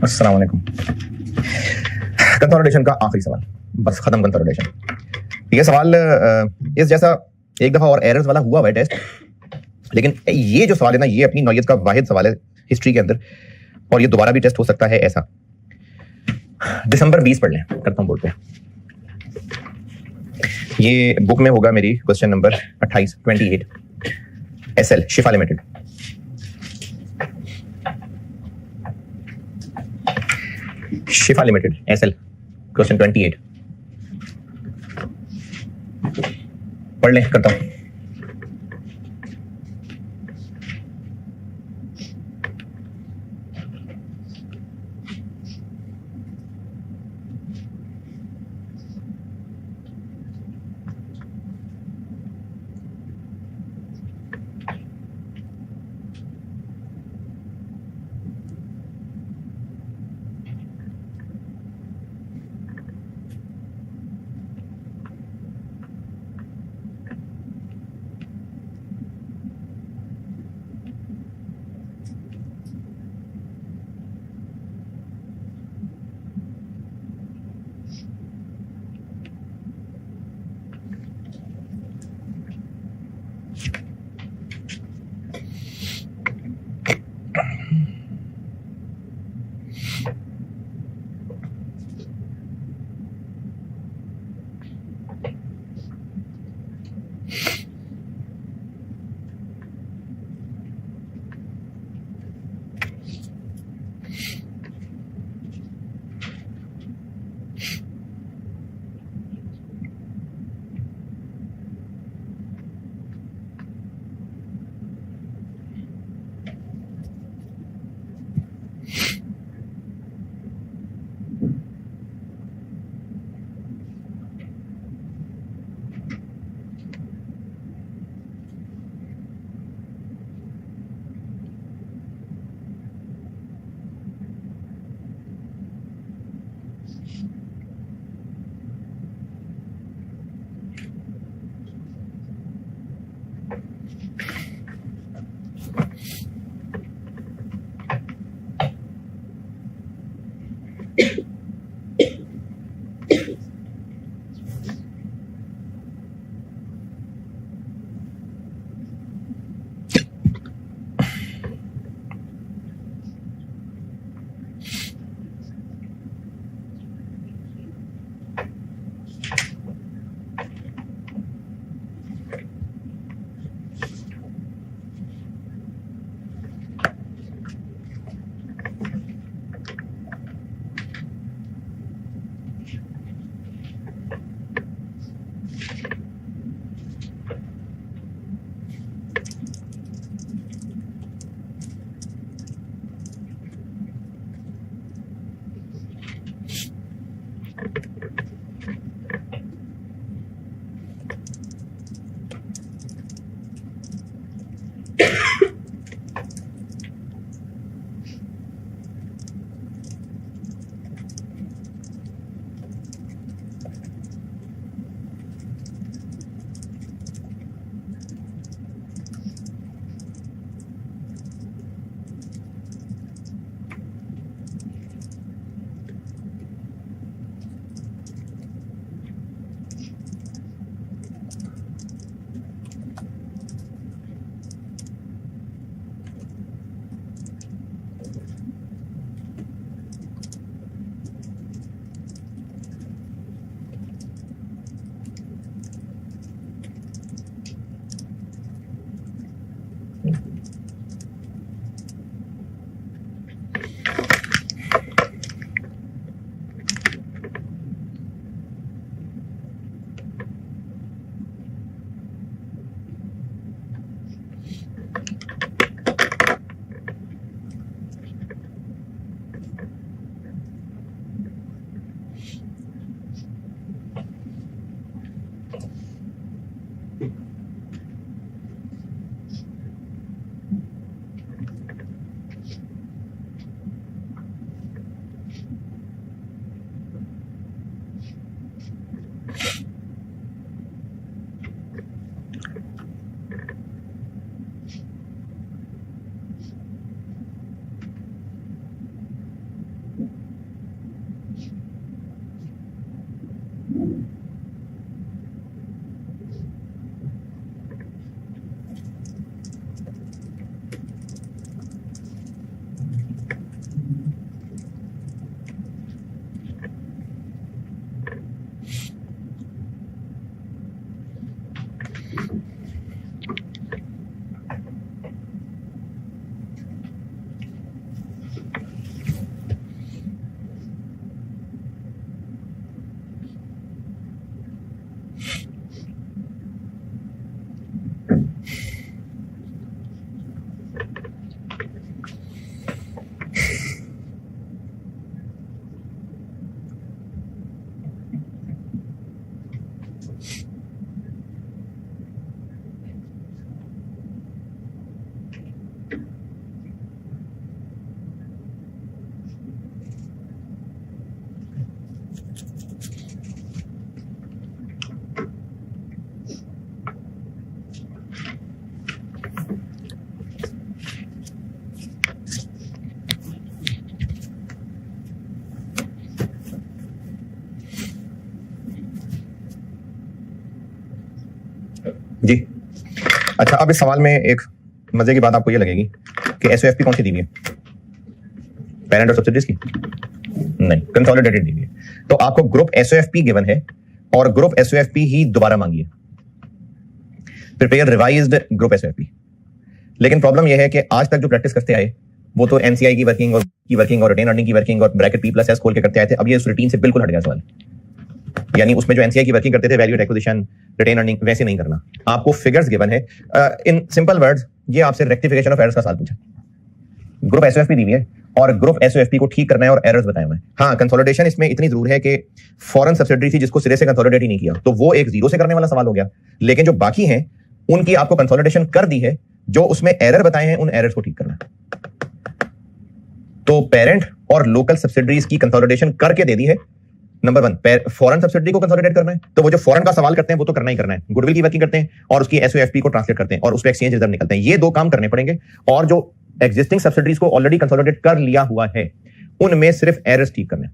अस्सलाम वालेकुम। कंसोलिडेशन का आखिरी सवाल, बस खत्म कंसोलिडेशन। ये सवाल इस जैसा एक दफा और एरर्स वाला हुआ है टेस्ट, लेकिन ये जो सवाल है ना, ये अपनी नौयत का वाहिद सवाल है हिस्ट्री के अंदर, और ये दोबारा भी टेस्ट हो सकता है ऐसा। दिसंबर 20 पढ़ लें, करता हूं बोर्ड पे। ये बुक में होगा मेरी क्वेश्चन नंबर 28 SL शिफा लिमिटेड। शिफा लिमिटेड SL क्वेश्चन 28 पढ़ लें, करता हूं। अच्छा, अब इस सवाल में एक मजे की बात आपको ये लगेगी कि एसओएफपी कौन सी दी हुई है? पेरेंट और सब्सिडीज की? नहीं, कंसोलिडेटेड दी हुई है। तो आपको ग्रुप एसओएफपी गिवन है और ग्रुप एसओएफपी ही दोबारा मांगी है, प्रिपेयर रिवाइज्ड ग्रुप एसओएफपी। लेकिन प्रॉब्लम यह है कि आज तक जो प्रैक्टिस करते आए वो तो एनसीआई की वर्किंग और रिटेन अर्निंग की वर्किंग और ब्रैकेट पी प्लस एस खोल के करते आए थे। अब ये उस रूटीन से बिल्कुल हट गया सवाल। यानी उसमें जो एनसीआई की वर्किंग करते थे, value at acquisition, retained earning, वैसे नहीं करना। आपको फिगर्स गिवन है। इन सिंपल वर्ड्स ये आपसे रेक्टिफिकेशन ऑफ एरर्स का सवाल पूछा। ग्रुप एसओएफपी दी हुई है और ग्रुप एसओएफपी को ठीक करना है और एरर्स बताए हुए हैं। हाँ, कंसोलिडेशन इसमें इतनी जरूर है कि फॉरेन सब्सिडरी थी जिसको सिरे से कंसोलिडेट ही नहीं किया, तो वो एक जीरो से करने वाला सवाल हो गया। लेकिन जो बाकी हैं उनकी आपको कंसोलिडेशन कर दी है, जो उसमें एरर बताए हैं उन एरर्स को ठीक करना है। तो पेरेंट और लोकल सब्सिडरीज की कंसोलिडेशन करके दे दी है। नंबर 1, फॉरेन सब्सिडरी को कंसोलिडेट करना है, तो वो जो फॉरेन का सवाल करते हैं वो तो करना ही करना है। गुडविल की वर्किंग करते हैं और उसकी एसओएफपी को ट्रांसलेट करते हैं और उस पर एक्सचेंज रिजर्व निकलते हैं। ये दो काम करने पड़ेंगे। और जो एग्जिस्टिंग सब्सिडरीज को ऑलरेडी कंसोलिडेट कर लिया हुआ है उनमें सिर्फ एरर्स ठीक करने।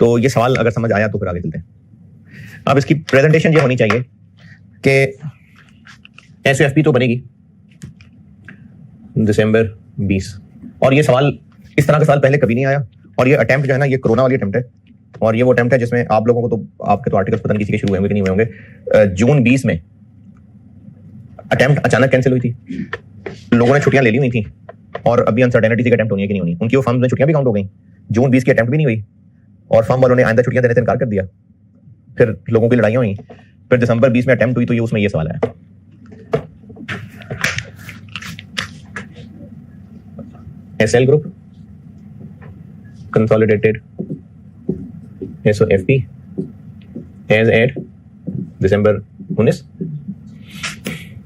तो ये सवाल अगर समझ आया तो फिर आगे चलते हैं। अब इसकी प्रेजेंटेशन ये होनी चाहिए कि एसओएफपी तो बनेगी दिसंबर 20, और ये सवाल, इस तरह का सवाल पहले कभी नहीं आया। और ये अटेम्प्ट जो है ना, ये कोरोना वाली अटेम्प्ट है। और ये वो अटेम्प्ट है जिसमें आप लोगों को तो, आपके तो आर्टिकल्स पता नहीं किसी के शुरू हुए होंगे कि नहीं हुए होंगे। जून 20 में अटेम्प्ट अचानक कैंसिल हुई थी, लोगों ने छुट्टियां ले ली हुई थी और अभी अनसर्टेनिटी थी कि अटेम्प्ट होनी है कि नहीं होनी। उनकी वो फर्म में छुट्टियां भी काउंट हो गई। जून 20 की अटेम्प्ट भी नहीं हुई और फर्म वालों ने आइंदा छुट्टियां देने से इनकार कर दिया। फिर लोगों की लड़ाइयां हुई। फिर दिसंबर 20 में अटेम्प्ट हुई तो ये उसमें ये सवाल आया। SL group consolidated SOFP as at December 19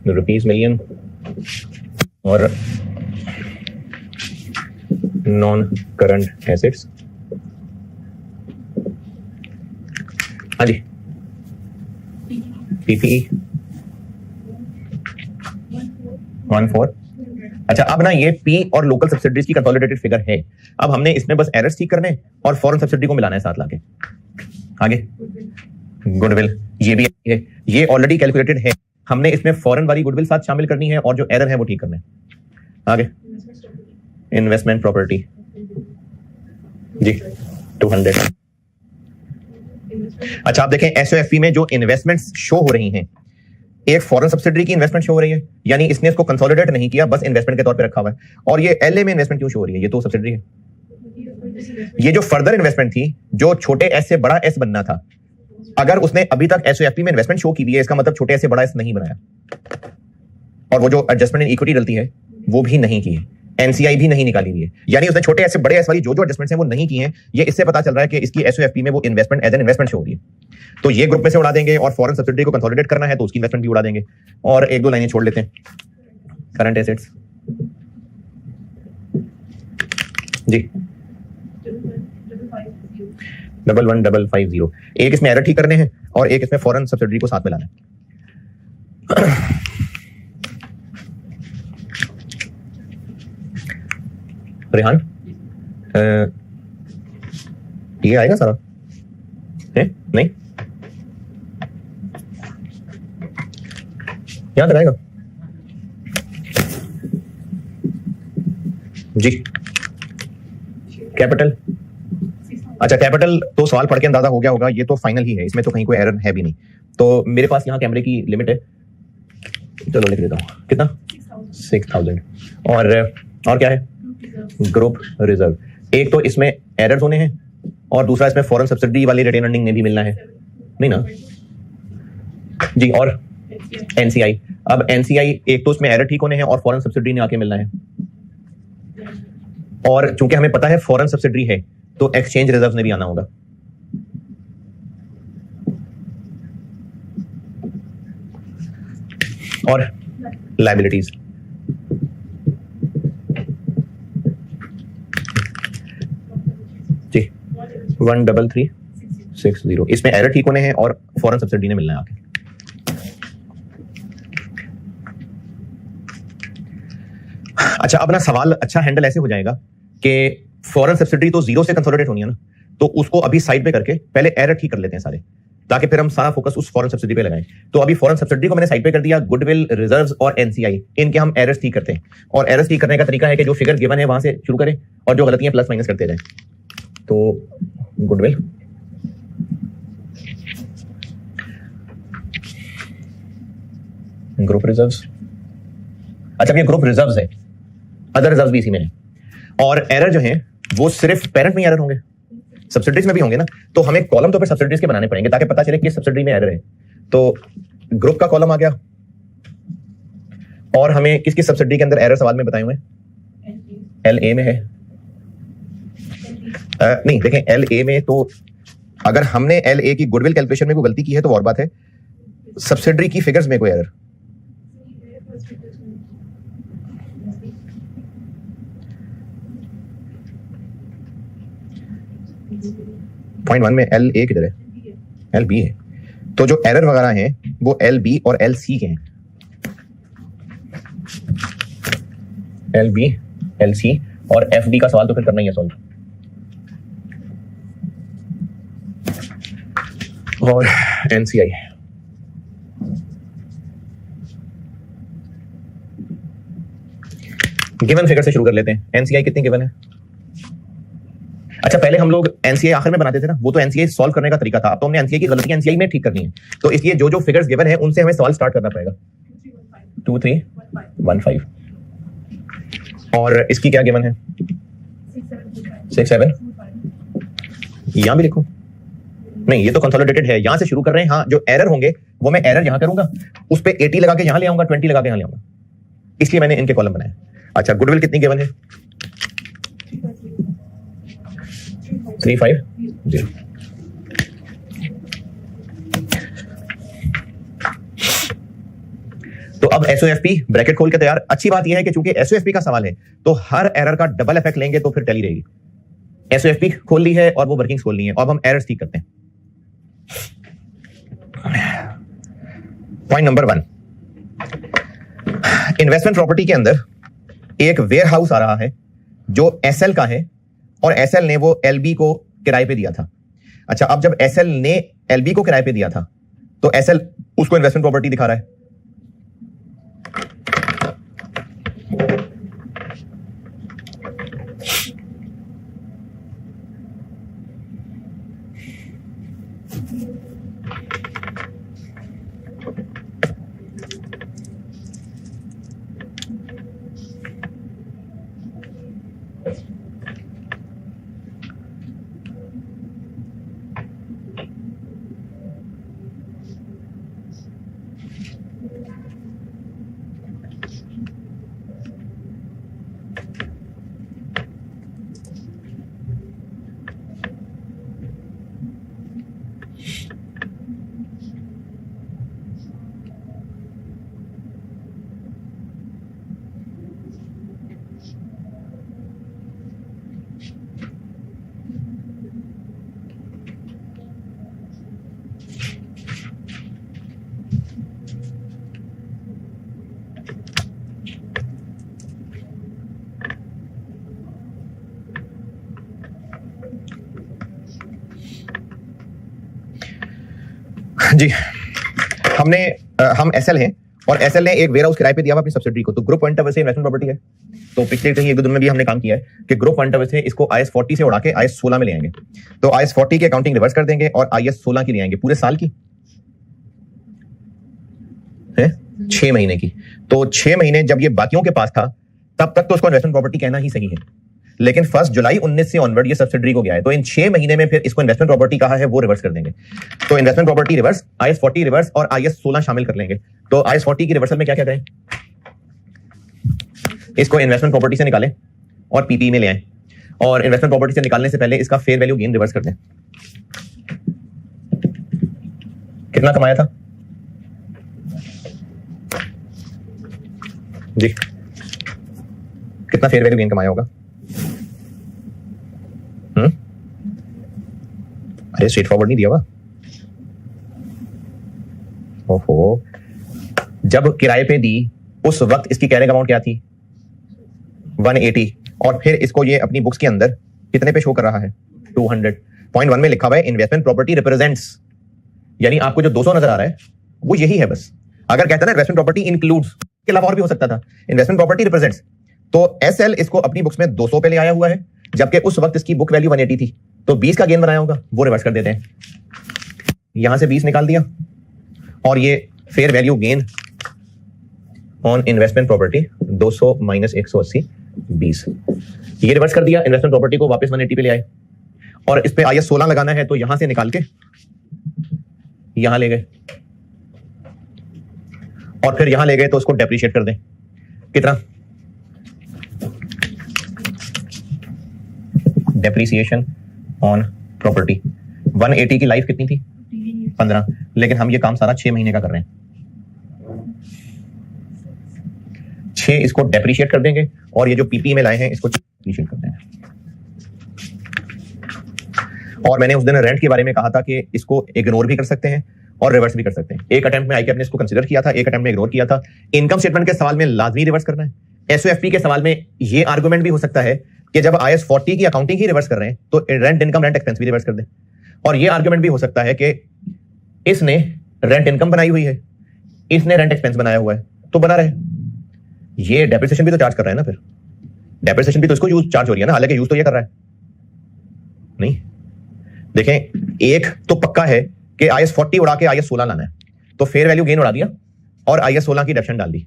rupees million और नॉन करंट एसेट्स। हाँ जी, पीपीई 14। अच्छा, अब ना ये पी और लोकल सब्सिडरीज की कंसोलिडेटेड फिगर है। अब हमने इसमें बस एरर्स ठीक करने और फॉरेन सब्सिडी को मिलाना है साथ लाके। आगे गुडविल ये भी है, ये ऑलरेडी कैलकुलेटेड है। हमने इसमें फॉरेन वाली गुडविल साथ शामिल करनी है और जो एरर है वो ठीक करना है। आगे इन्वेस्टमेंट प्रॉपर्टी जी 200। अच्छा, आप देखें एसओएफपी में जो इन्वेस्टमेंट्स शो हो रही हैं, एक फॉरेन सब्सिडरी की इन्वेस्टमेंट शो हो रही है, यानी इसने इसको कंसोलिडेट नहीं किया, बस इन्वेस्टमेंट के तौर पे रखा हुआ है। और ये एलए में इन्वेस्टमेंट क्यों शो हो रही है? ये तो सब्सिडरी है। ये जो फर्दर इन्वेस्टमेंट थी, जो छोटे एस से बड़ा एस बनना था, अगर उसने अभी तक एसओएफपी में इन्वेस्टमेंट शो की हुई है, इसका मतलब छोटे एस से बड़ा एस नहीं बनाया। और वो जो एडजस्टमेंट इन इक्विटी डलती है वो भी नहीं की है, एनसीआई भी नहीं निकाली हुई है। यानी उसने छोटे एस से बड़े एस वाली जो एडजस्टमेंट्स हैं वो नहीं की हैं। ये इससे पता चल रहा है कि इसकी एसओएफपी में वो investment as an investment show हो रही है। तो ये ग्रुप में से उड़ा देंगे और फॉरेन सब्सिडी को कंसोलिडेट करना है तो उसकी इन्वेस्टमेंट भी उड़ा देंगे। और एक दो लाइनें छोड़ लेते हैं। करंट एसेट्स जी 11550। एक इसमें एरर ठीक करने हैं और एक इसमें फॉरेन सब्सिडी को साथ में लाना है। रेहान, ये आएगा सारा है? नहीं, यहां तक आएगा जी। कैपिटल, अच्छा कैपिटल तो सवाल पढ़ के अंदाजा हो गया होगा, ये तो फाइनल ही है, इसमें तो कहीं कोई एरर है भी नहीं। तो मेरे पास यहाँ कैमरे की लिमिट है, चलो लिख देता हूँ, कितना 6000। और क्या है? Group reserve. एक तो इसमें एरर्स होने हैं और दूसरा इसमें फॉरेन सब्सिडी वाली रिटेन अर्निंग में भी मिलना है, नहीं ना जी। और एनसीआई, अब एनसीआई एक तो इसमें एरर ठीक होने हैं और फॉरेन सब्सिडी ने आके मिलना है। और चूंकि हमें पता है फॉरेन सब्सिडी है तो एक्सचेंज रिजर्व ने भी आना होगा। और लायबिलिटीज जी 13360। इसमें एरर ठीक होने हैं और फॉरेन सब्सिडी ने मिलना है आके। अच्छा, अब ना सवाल अच्छा हैंडल ऐसे हो जाएगा कि फॉरेन सब्सिडी तो जीरो से कंसोलिडेट होनी है ना, तो उसको अभी साइड पे करके पहले एरर ठीक कर लेते हैं सारे। ताकि फिर हम सारा फोकस उस फॉरेन सब्सिडी पे लगाएं। तो अभी फॉरेन सब्सिडी को मैंने साइड पे कर दिया, गुडविल, रिजर्व्स और एनसीआई, इनके हम एरर्स ठीक करते हैं। और एरर्स ठीक करने का तरीका है कि जो फिगर गिवन है वहां से शुरू करें और जो गलतियां प्लस माइनस करते जाएं। तो गुडविल, ग्रुप रिजर्व्स, अच्छा ये ग्रुप रिजर्व्स है, अदर रिजर्व्स भी इसी में है। और एरर जो है वो सिर्फ पेरेंट में एरर होंगे, सब्सिडीज में भी होंगे ना, तो हमें कॉलम तो फिर सब्सिडीज के बनाने पड़ेंगे ताकि पता चले कि सब्सिडी में एरर है। तो ग्रुप का कॉलम आ गया, और हमें किस किस सब्सिडी के अंदर एरर सवाल में बताए हुए? एल ए में है, नहीं देखें एल ए में, तो अगर हमने एल ए की गुडविल कैलकुलेशन में कोई गलती की है तो और बात है, सब्सिडी की फिगर्स में कोई एरर। पॉइंट 1 में एल ए किधर है? एल बी है। तो जो एरर वगैरह हैं वो एल बी और एल सी के हैं, एल बी, एल सी और एफ डी का सवाल तो फिर करना ही है सॉल्व। और एनसीआई, गिवन फिगर से शुरू कर लेते हैं। एनसीआई कितनी गिवन है? अच्छा पहले हम लोग एनसीआई आखिर में बनाते थे ना, वो तो एनसीआई सॉल्व करने का तरीका था। अब तो हमने एनसीआई की गलतियां एनसीआई में ठीक करनी है, तो इसलिए जो जो फिगर्स गिवन है उनसे हमें सवाल स्टार्ट करना पड़ेगा। 2315 और इसकी क्या गिवन है? 67, यहां भी लिखो? नहीं ये तो कंसोलिडेटेड है, यहां से शुरू कर रहे हैं। हाँ जो एरर होंगे वो मैं एरर यहां करूंगा, उस पे 80 लगा के यहां ले आऊंगा, 20 लगा के यहां ले आऊंगा, इसलिए मैंने इनके कॉलम बनाए। अच्छा गुडविल कितनी गिवन है? 350। तो अब एसओएफपी ब्रैकेट खोल के तैयार। अच्छी बात यह है कि चूंकि एसओएफपी का सवाल है तो हर एरर का डबल इफेक्ट लेंगे तो फिर टैली रहेगी। एसओएफपी खोल ली है और वो वर्किंग्स खोल ली है, अब हम एरर्स ठीक करते हैं। पॉइंट नंबर 1, इन्वेस्टमेंट प्रॉपर्टी के अंदर एक वेयर हाउस आ रहा है जो एसएल का है, और एसएल ने वो एलबी को किराए पे दिया था। अच्छा अब जब एसएल ने एलबी को किराए पे दिया था तो एसएल उसको इन्वेस्टमेंट प्रॉपर्टी दिखा रहा है। जी हम एसएल हैं और एसएल ने एक वेयरहाउस किराए पे दिया हुआ अपनी सब्सिडी को, तो ग्रुप पॉइंट ऑफ व्यू से इन्वेस्टमेंट प्रॉपर्टी है। तो पिछले कहीं एक दो दिन में भी हमने काम किया है कि ग्रुप पॉइंट ऑफ व्यू से इसको आईएस 40 से उड़ा के आईएस 16 में ले आएंगे। तो आईएस 40 की अकाउंटिंग रिवर्स कर देंगे और आईएस 16 की ले आएंगे, पूरे साल की है 6 महीने की। तो 6 महीने जब ये बाकियों के पास था तब तक तो उसको इन्वेस्टमेंट प्रॉपर्टी कहना ही सही है, लेकिन 1 जुलाई 19 से ऑनवर्ड ये सब्सिडी को गया है, तो इन 6 महीने में फिर इसको इन्वेस्टमेंट प्रॉपर्टी कहा है वो रिवर्स कर देंगे। तो investment property reverse, IAS 40 reverse और आईएस 16 शामिल कर लेंगे। तो आईएस 40 की रिवर्सल में क्या क्या करें? इसको इन्वेस्टमेंट प्रॉपर्टी से निकालें और पीपी में ले आए, और इन्वेस्टमेंट प्रॉपर्टी से निकालने से पहले इसका फेयर वैल्यू गेन रिवर्स कर दें। कितना कमाया था जी? कितना फेयर वैल्यू गेन कमाया होगा? अरे स्ट्रेट फॉरवर्ड नहीं दिया हुआ। ओहो, जब किराए पे दी उस वक्त इसकी कैरिंग अमाउंट क्या थी? 180, और फिर इसको ये अपनी बुक्स के अंदर कितने पे शो कर रहा है? 200। पॉइंट 1 में लिखा हुआ है इन्वेस्टमेंट प्रॉपर्टी रिप्रेजेंट्स यानी आपको जो 200 नजर आ रहा है वो यही है बस। अगर कहता ना इन्वेस्टमेंट प्रॉपर्टी इंक्लूड्स, के अलावा और भी हो सकता था, इन्वेस्टमेंट प्रॉपर्टी रिप्रेजेंट्स, तो एसएल इसको अपनी बुक्स में 200 पे ले आया हुआ है, जबकि उस वक्त इसकी बुक वैल्यू 180 थी, तो 20 का गेन बनाया होगा, वो रिवर्स कर देते हैं। यहां से 20 निकाल दिया और ये fair value gain on investment property 200 minus 180 20, ये रिवर्स कर दिया, इन्वेस्टमेंट प्रॉपर्टी को वापस 180 पे ले आए और इस पे IAS 16 लगाना है, तो यहां से निकाल के यहां ले गए और फिर यहां ले गए तो उसको डेप्रिशिएट कर दें। कितना? डेप्रिसिएशन ऑन प्रॉपर्टी 180 की लाइफ कितनी थी? 15, लेकिन हम ये काम सारा 6 महीने का कर रहे हैं। 6 इसको डेप्रिशिएट कर देंगे और ये जो पीपी में लाए हैं इसको डेप्रिशिएट कर देंगे। और मैंने उस दिन रेंट के बारे में कहा था कि इसको इग्नोर भी कर सकते हैं और रिवर्स भी कर सकते हैं। एक अटेम्प्ट में आईकेएप ने इसको कंसीडर किया था, एक अटेम्प्ट में इग्नोर किया था। इनकम स्टेटमेंट के सवाल में लाजमी रिवर्स करना है। एसओएफपी के सवाल में ये आर्गुमेंट भी हो सकता है कि जब IAS 40 की अकाउंटिंग ही रिवर्स कर रहे हैं तो रेंट इनकम रेंट एक्सपेंस भी रिवर्स कर दें। और ये आर्गुमेंट भी हो सकता है कि इसने रेंट इनकम बनाई हुई है, इसने रेंट एक्सपेंस बनाया हुआ है, तो बना रहे। ये डेप्रिसिएशन भी तो चार्ज कर रहा है ना, फिर डेप्रिसिएशन भी तो इसको यूज चार्ज हो रही है ना, हालांकि यूज तो ये कर रहा है नहीं। देखें, एक तो पक्का है कि IAS 40 उड़ा के IAS 16 लाना है, तो फेयर वैल्यू गेन उड़ा दिया और IAS 16 की डिडक्शन डाल दी।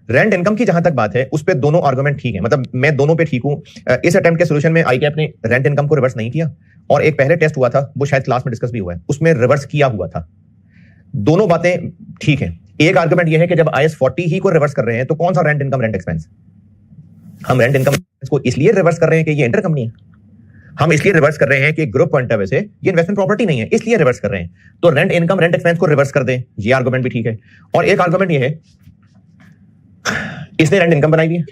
रेंट इनकम की जहां तक बात है उस पे दोनों आर्गुमेंट ठीक है, मतलब मैं दोनों पे ठीक हूं। इस अटेम्प्ट के सॉल्यूशन में आईकेएप ने रेंट इनकम को रिवर्स नहीं किया और एक पहले टेस्ट हुआ था, वो शायद क्लास में डिस्कस भी हुआ है, उसमें रिवर्स किया हुआ था। दोनों बातें ठीक है। एक आर्गुमेंट यह है कि जब IAS 40 ही को रिवर्स कर रहे हैं तो कौन सा रेंट इनकम रेंट एक्सपेंस? हम रेंट इनकम को इसलिए रिवर्स कर रहे हैं कि ये इंटर कंपनी है, हम इसलिए रिवर्स कर रहे हैं कि ग्रुप पॉइंट ऑफ व्यू से ये इन्वेस्टमेंट प्रॉपर्टी नहीं है, इसलिए रिवर्स कर रहे हैं। तो रेंट इनकम रेंट एक्सपेंस को रिवर्स कर दें, ये आर्गुमेंट भी ठीक है। और एक आर्गुमेंट ये है, इसने रेंट इनकम बनाई हुई है,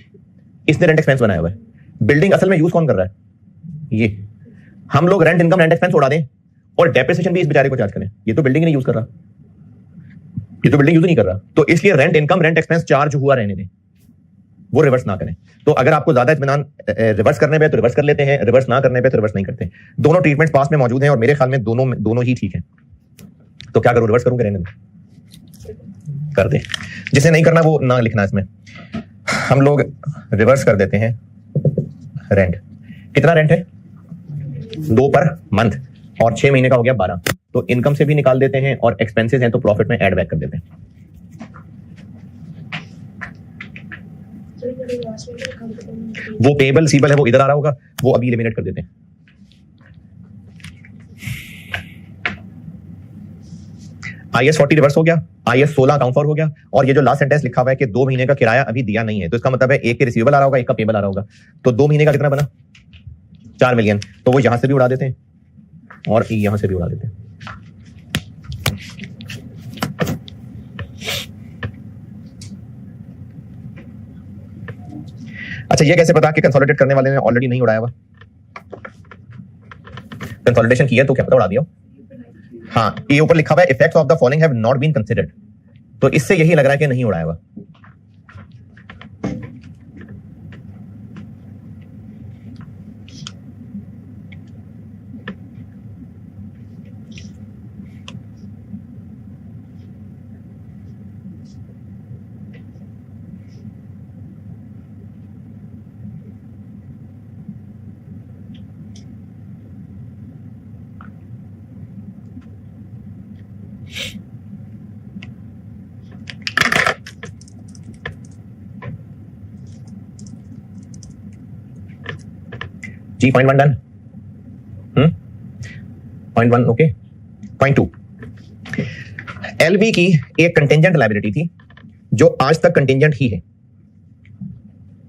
इसने रेंट एक्सपेंस बनाया हुआ है। बिल्डिंग असल में यूज कौन कर रहा है? ये। हम लोग रेंट इनकम रेंट एक्सपेंस उड़ा दें और डेप्रिसिएशन भी इस बेचारे को चार्ज करें, ये तो बिल्डिंग नहीं यूज कर रहा, ये तो बिल्डिंग यूज नहीं कर रहा, तो इसलिए rent income rent expense charge हुआ रहने दें, वो रिवर्स ना करें। तो अगर आपको ज्यादा इत्मीनान रिवर्स करने पे तो रिवर्स कर लेते हैं, रिवर्स ना करने पे तो रिवर्स नहीं करते। दोनों ट्रीटमेंट्स पास में मौजूद हैं और मेरे ख्याल में दोनों ही ठीक है। तो क्या करूं, रिवर्स करूं कि रहने दूं? कर दे। जिसे नहीं करना वो ना लिखना इसमें। हम लोग रिवर्स कर देते हैं रेंट। कितना रेंट है? 2 पर मंथ और 6 महीने का हो गया 12। तो इनकम से भी निकाल देते हैं और एक्सपेंसेस हैं तो प्रॉफिट में ऐड बैक कर देते हैं। वो पेबल सीबल है वो इधर आ रहा होगा, वो अभी एलिमिनेट कर देते हैं। IAS 40 रिवर्स हो गया, IAS 16 अकाउंट फॉर हो गया, और ये जो लास्ट सेंटेंस लिखा हुआ है कि 2 महीने का किराया अभी दिया नहीं है, तो इसका मतलब है एक के रिसीवेबल आ रहा होगा, एक का पेबल आ रहा होगा। तो 2 महीने का कितना बना? 4 मिलियन। तो वो यहां से भी उड़ा देते हैं और यहां से भी उड़ा देते हैं। अच्छा, ये कैसे पता कि कंसोलिडेट करने वाले ने ऑलरेडी नहीं उड़ाया हुआ? कंसोलिडेशन किया तो क्या पता उड़ा दिया? हाँ, ये ऊपर लिखा हुआ है effects of the following have not been considered, तो इससे यही लग रहा है कि नहीं उड़ाया हुआ। जी, point 1 done. Point 1 okay. Point 2, LB की एक कंटिंजेंट लायबिलिटी थी जो आज तक कंटिंजेंट ही है।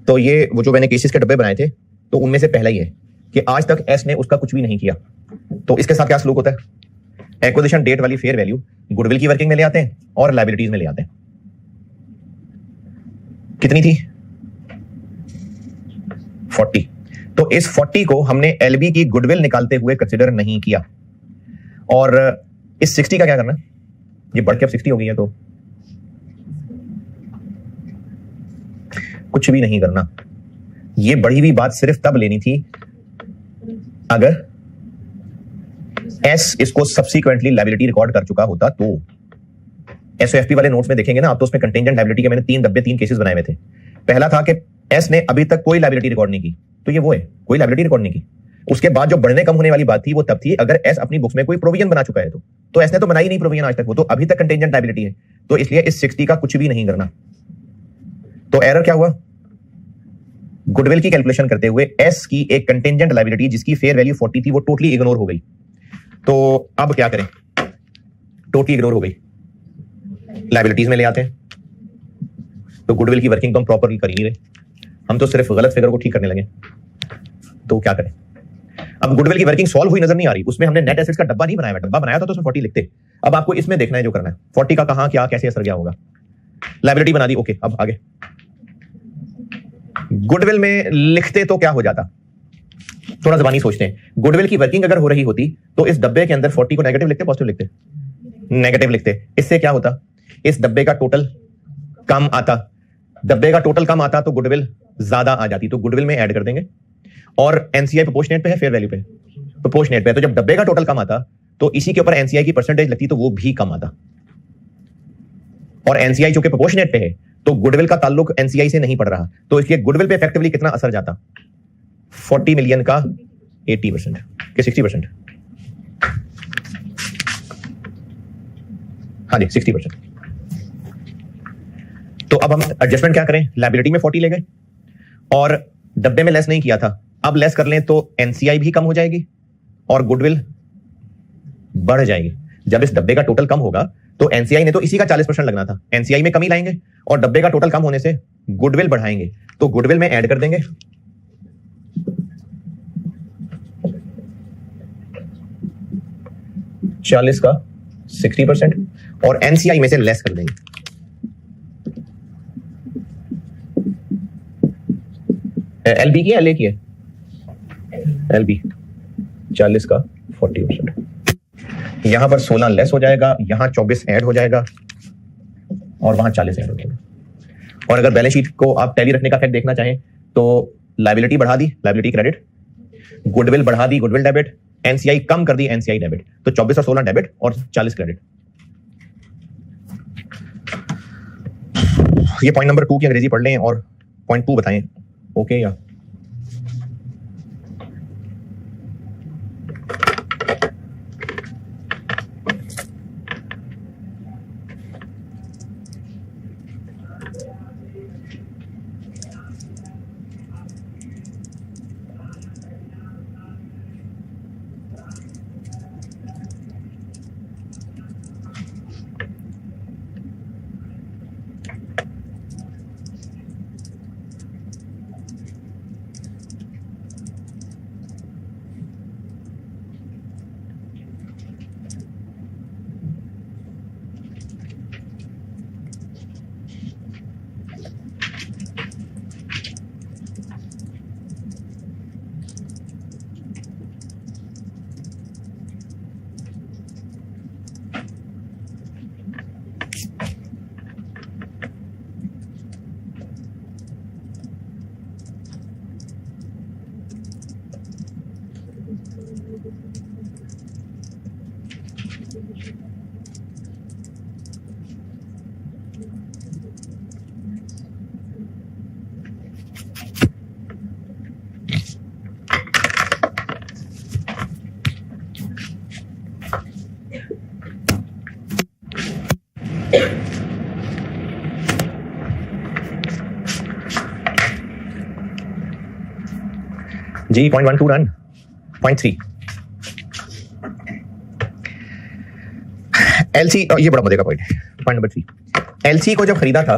तो ये वो जो मैंने केसेस के डब्बे बनाए थे तो उनमें से पहला ही है कि आज तक एस ने उसका कुछ भी नहीं किया। तो इसके साथ क्या सलूक होता है? एक्विजिशन डेट वाली फेयर वैल्यू गुडविल की वर्किंग में ले आते हैं और लायबिलिटीज में ले आते हैं। कितनी थी? 40। तो इस 40 को हमने एलबी की गुडविल निकालते हुए कंसिडर नहीं किया। और इस 60 का क्या करना? ये बढ़ के अब 60 हो गई है, तो कुछ भी नहीं करना। ये बढ़ी हुई बात सिर्फ तब लेनी थी अगर एस इसको सब्सिक्वेंटली लायबिलिटी रिकॉर्ड कर चुका होता तो एसओएफपी वाले नोट्स में देखेंगे ना आप, तो उसमें कंटेंजेंट लायबिलिटी के मैंने 3 डब्बे 3 केसेस बनाए हुए थे। पहला था कि एस ने अभी तक कोई लायबिलिटी रिकॉर्ड नहीं की, तो ये वो है, कोई लायबिलिटी रिकॉर्ड नहीं की। उसके बाद जो बढ़ने कम होने वाली बात थी वो तब थी अगर एस अपनी बुक्स में कोई प्रोविजन बना चुका है तो एस ने तो बनाई नहीं प्रोविजन आज तक, वो तो अभी तक कंटेंजेंट लायबिलिटी है, तो इसलिए इस 60 का कुछ भी नहीं करना। तो एरर क्या हुआ, गुडविल की कैलकुलेशन करते हुए एस की एक कंटेंजेंट लायबिलिटी जिसकी फेयर वैल्यू 40 थी वो टोटली इग्नोर हो गई। तो अब क्या करें, टोटली इग्नोर हो गई, लायबिलिटीज में ले आते हैं। तो गुडविल की वर्किंग तो हम प्रॉपरली कर ही नहीं रहे, हम तो सिर्फ गलत फिगर को ठीक करने लगे। तो क्या करें, अब गुडविल की वर्किंग सॉल्व हुई नजर नहीं आ रही, उसमें हमने नेट एसेट्स का डब्बा नहीं बनाया, डब्बा बनाया था तो उसमें 40 लिखते। अब आपको इसमें देखना है जो करना है, 40 का कहां क्या कैसे असर क्या होगा। लायबिलिटी बना दी, ओके। अब आगे गुडविल में लिखते तो क्या हो जाता, थोड़ा ज़बानी सोचते हैं। गुडविल की वर्किंग अगर हो रही होती तो इस डब्बे के अंदर 40 को नेगेटिव लिखते पॉजिटिव लिखते, नेगेटिव लिखते। इससे क्या होता, इस डब्बे का टोटल कम आता, डब्बे का टोटल कम आता तो गुडविल ज्यादा आ जाती, तो गुडविल में ऐड कर देंगे। और एनसीआई प्रोपोर्शनेट पे है, फेयर वैल्यू पे प्रोपोर्शनेट पे है, तो जब डब्बे का टोटल कम आता तो इसी के ऊपर एनसीआई की परसेंटेज लगती तो वो भी कम आता। और एनसीआई जो कि प्रोपोर्शनेट पे है तो गुडविल का ताल्लुक एनसीआई से नहीं पड़ रहा, तो इसलिए गुडविल पे इफेक्टिवली कितना असर जाता, 40 मिलियन का 80% के 60%, हाँ जी 60%। तो अब हम एडजस्टमेंट क्या करें, लायबिलिटी में 40 ले गए और डब्बे में लेस नहीं किया था, अब लेस कर लें तो एनसीआई भी कम हो जाएगी और गुडविल बढ़ जाएगी। जब इस डब्बे का टोटल कम होगा तो एनसीआई ने तो इसी का 40% लगना था, एनसीआई में कमी लाएंगे और डब्बे का टोटल कम होने से गुडविल बढ़ाएंगे, तो गुडविल में ऐड कर देंगे। चालीस का 60% और एनसीआई में से लेस कर देंगे। एलबी की है, एलए की है, एलबी 40 का 40%। यहां पर 16 लेस हो जाएगा, यहां 24 ऐड हो जाएगा और वहां 40 ऐड हो जाएगा। और अगर बैलेंस शीट को आप टैली रखने का इफेक्ट देखना चाहें तो लायबिलिटी बढ़ा दी, लायबिलिटी क्रेडिट, गुडविल बढ़ा दी, गुडविल डेबिट, एनसीआई कम कर दी, एनसीआई डेबिट, तो 24 और 16 डेबिट और 40 क्रेडिट। ये पॉइंट नंबर 2 की अंग्रेजी पढ़ लें और पॉइंट 2 बताएं, ओके या जी। Point 1 2 run. पॉइंट 3 एलसी, ये बड़ा मजे का पॉइंट है। पॉइंट नंबर 3, एलसी को जब खरीदा था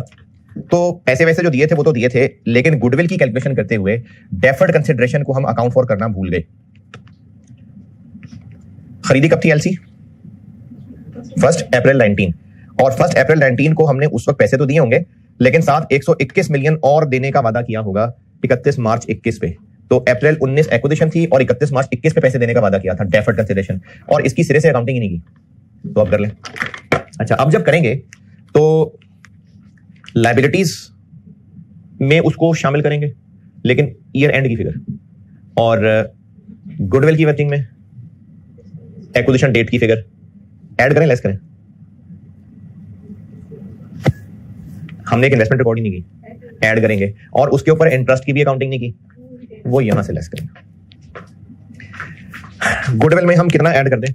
तो पैसे वैसे जो दिए थे वो तो दिए थे, लेकिन गुडविल की कैलकुलेशन करते हुए डेफर्ड कंसिडरेशन को हम अकाउंट फॉर करना भूल गए। खरीदी कब थी एलसी, 1 अप्रैल 19, और 1 अप्रैल 19 को हमने उस वक्त पैसे तो दिए होंगे लेकिन साथ 121 मिलियन और देने का वादा किया होगा 31 मार्च 21 पे। तो अप्रैल 19 एक्विजिशन थी और 31 मार्च 21 पे पैसे देने का वादा किया था, डेफर्ड कंसिडरेशन, और इसकी सिरे से अकाउंटिंग ही नहीं की। तो अब कर लें। अच्छा, अब जब करेंगे तो लायबिलिटीज में उसको शामिल करेंगे लेकिन ईयर एंड की फिगर, और गुडविल की वर्किंग में एक्विजिशन डेट की फिगर ऐड करें, लेस करें? हमने एक इन्वेस्टमेंट रिकॉर्ड ही नहीं की, ऐड करेंगे। और उसके ऊपर इंटरेस्ट की भी अकाउंटिंग नहीं की, वो यहां से लेस करेंगे। गुडविल में हम कितना ऐड कर दें?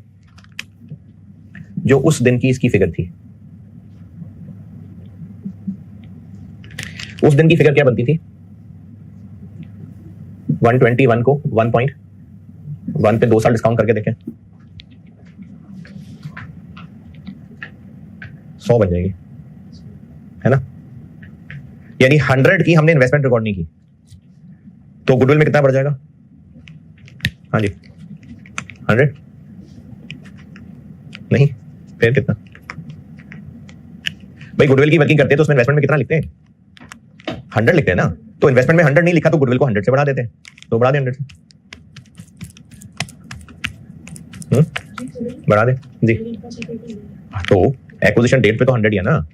जो उस दिन की इसकी फिगर थी। उस दिन की फिगर क्या बनती थी? 121 को 1.1 पे 2 साल डिस्काउंट करके देखें, 100 बन जाएगी, है ना? यानी 100 की हमने इन्वेस्टमेंट रिकॉर्ड नहीं की, तो गुडविल में कितना बढ़ जाएगा? हाँ जी 100 नहीं, फिर कितना? भाई गुडविल की वर्किंग करते हैं तो उसमें इन्वेस्टमेंट में कितना लिखते हैं? 100 लिखते हैं ना। तो इन्वेस्टमेंट में 100 नहीं लिखा तो गुडविल को 100 से बढ़ा देते हैं, तो बढ़ा दे 100 से। बढ़ा दे जी। तो एक्विजिशन डेट पे तो 100 ही है ना,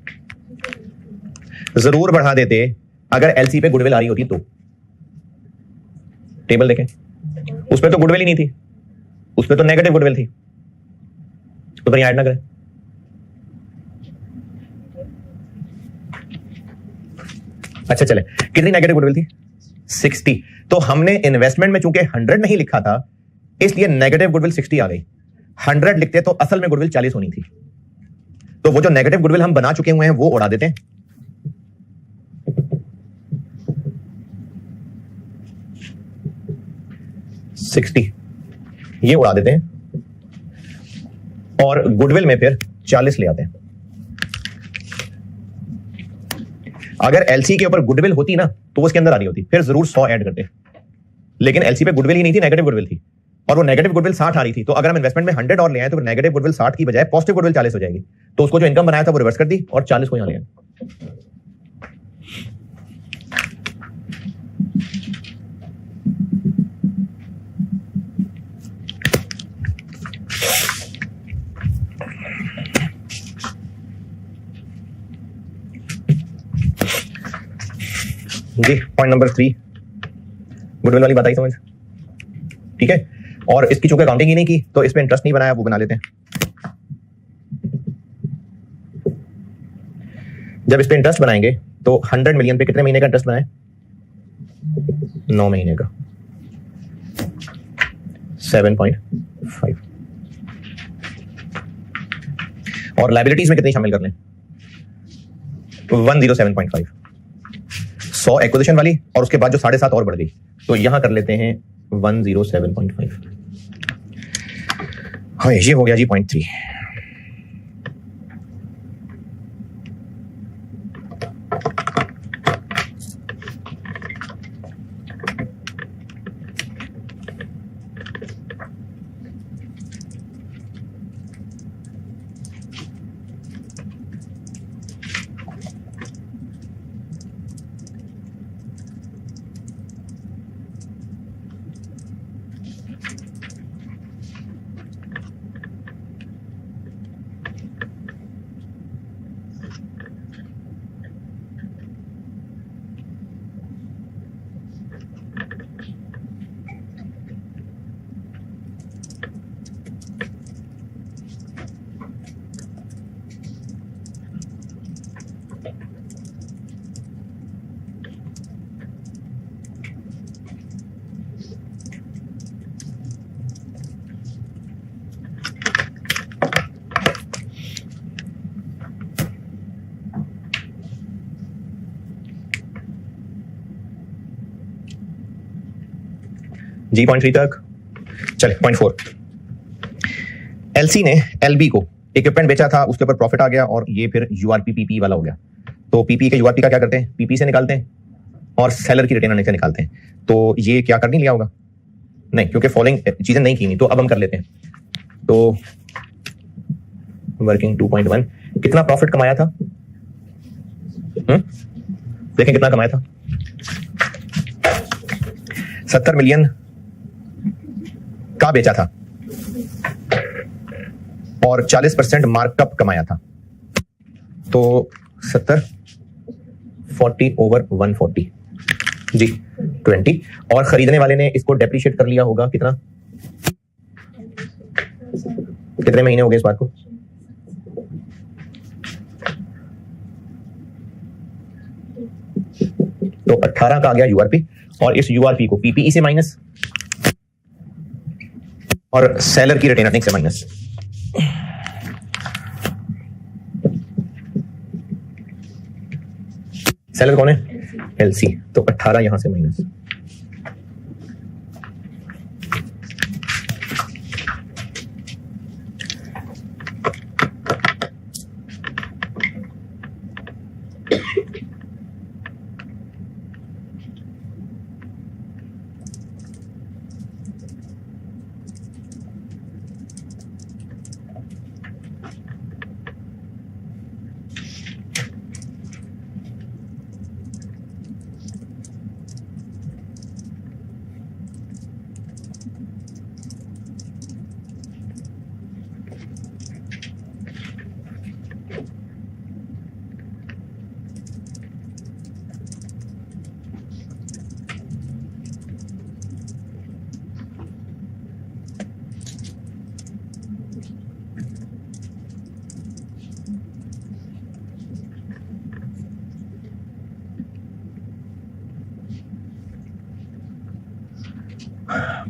जरूर बढ़ा देते अगर एलसी पे गुडविल आ रही होती तो। टेबल देखें, उस पे तो गुडविल ही नहीं थी, उस पे तो नेगेटिव गुडविल थी, तो फिर ऐड ना करें। अच्छा चले, कितनी नेगेटिव गुडविल थी? 60। तो हमने इन्वेस्टमेंट में चूंकि 100 नहीं लिखा था, इसलिए नेगेटिव गुडविल 60 आ गई। 100 लिखते तो असल में गुडविल 40 होनी थी, तो वो जो नेगेटिव गुडविल हम बना चुके हुए हैं वो उड़ा देते हैं। ये उड़ा देते हैं और गुडविल में फिर 40 ले आते हैं। अगर एलसी के ऊपर गुडविल होती ना तो उसके अंदर आ रही होती, फिर जरूर 100 ऐड करते, लेकिन एलसी पे गुडविल ही नहीं थी, नेगेटिव गुडविल थी, और वो नेगेटिव गुडविल 60 आ रही थी। तो अगर हम इन्वेस्टमेंट में 100 और ले आए तो नेगेटिव गुडविल 60 की बजाय पॉजिटिव गुडविल 40 हो जाएगी। तो उसको जो इनकम बनाया था वो रिवर्स कर दी और 40 को यहां ले आए। जी पॉइंट नंबर 3 गुडविल वाली बात आई समझ, ठीक है। और इसकी चूंकि अकाउंटिंग ही नहीं की तो इस पे इंटरेस्ट नहीं बनाया, वो बना लेते हैं। जब इस पे इंटरेस्ट बनाएंगे तो 100 मिलियन पे कितने महीने का इंटरेस्ट बनाए? 9 महीने का, 7.5। और लायबिलिटीज में कितनी शामिल कर लें? 107.5। 100 एक्विजिशन वाली और उसके बाद जो 7.5 और बढ़ गई, तो यहां कर लेते हैं 107.5। हाँ ये हो गया जी पॉइंट 3। जी पॉइंट 3 तक चले। पॉइंट 4, एलसी ने एलबी को इक्विपमेंट बेचा था, उसके ऊपर प्रॉफिट आ गया और ये फिर यूआरपी पीपी वाला हो गया। तो पीपी के यूआरपी का क्या करते हैं? पीपी से निकालते हैं और सेलर की रिटेन अर्निंग से निकालते हैं। तो ये क्या कर नहीं लिया होगा? नहीं, क्योंकि फॉलोइंग चीजें नहीं की नहीं। तो अब हम कर लेते हैं। तो वर्किंग 2.1 कितना प्रॉफिट कमाया था? देखें कितना कमाया था, 70 मिलियन का बेचा था और 40% मार्कअप कमाया था। तो 70 40 ओवर 140 जी 20। और खरीदने वाले ने इसको डेप्रिशिएट कर लिया होगा कितना? कितने महीने हो गए इस बात को? तो 18 का आ गया यूआरपी, और इस यूआरपी को पीपीई से माइनस और सेलर की रिटेन अर्निंग से माइनस। सेलर कौन है? एलसी। तो 18 यहां से माइनस।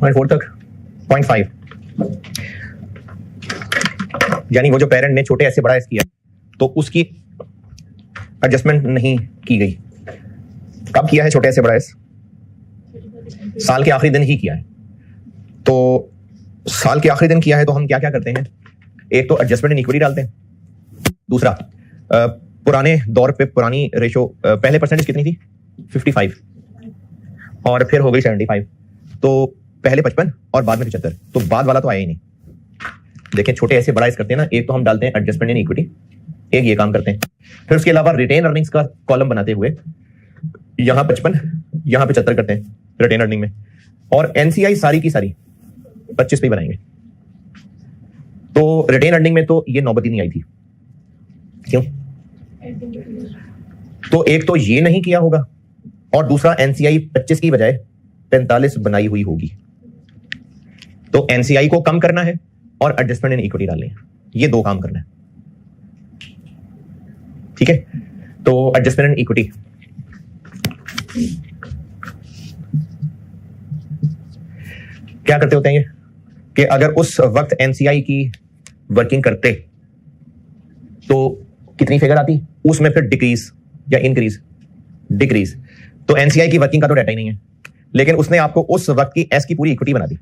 .4 तक 0.5, यानी वो जो पेरेंट ने छोटे ऐसे बड़ा एस किया तो उसकी एडजस्टमेंट नहीं की गई। कब किया है छोटे ऐसे बड़ा एस? साल के आखिरी दिन ही किया है। तो साल के आखिरी दिन किया है तो हम क्या क्या करते हैं? एक तो एडजस्टमेंट इन इक्विटी डालते हैं, दूसरा पुराने दौर पे पुरानी रेशो पहले परसेंटेज कितनी थी? 55, और फिर हो गई 75। तो पहले 55 और बाद में 75, तो बाद वाला तो आया ही नहीं। देखें छोटे ऐसे बड़ा करते हैं ना, एक तो हम डालते हैं एडजस्टमेंट इन इक्विटी, एक ये काम करते हैं। फिर उसके अलावा रिटेन अर्निंग्स का कॉलम बनाते हुए यहां 55 यहां 75 करते हैं रिटेन अर्निंग में, और एनसीआई सारी की सारी 25 पे ही बनाएंगे। तो रिटेन अर्निंग में तो ये नौबत ही नहीं आई थी। क्यों? तो एक तो ये नहीं किया होगा, और दूसरा एनसीआई 25 की बजाय 45 बनाई हुई होगी। तो एनसीआई को कम करना है और एडजस्टमेंट इन इक्विटी डालनी है, ये दो काम करना है। ठीक है, तो एडजस्टमेंट इन इक्विटी क्या करते होते हैं ये कि अगर उस वक्त एनसीआई की वर्किंग करते तो कितनी फिगर आती, उसमें फिर डिक्रीज या इंक्रीज, डिक्रीज। तो एनसीआई की वर्किंग का तो डाटा ही नहीं है, लेकिन उसने आपको उस वक्त की एस की पूरी इक्विटी बना दी,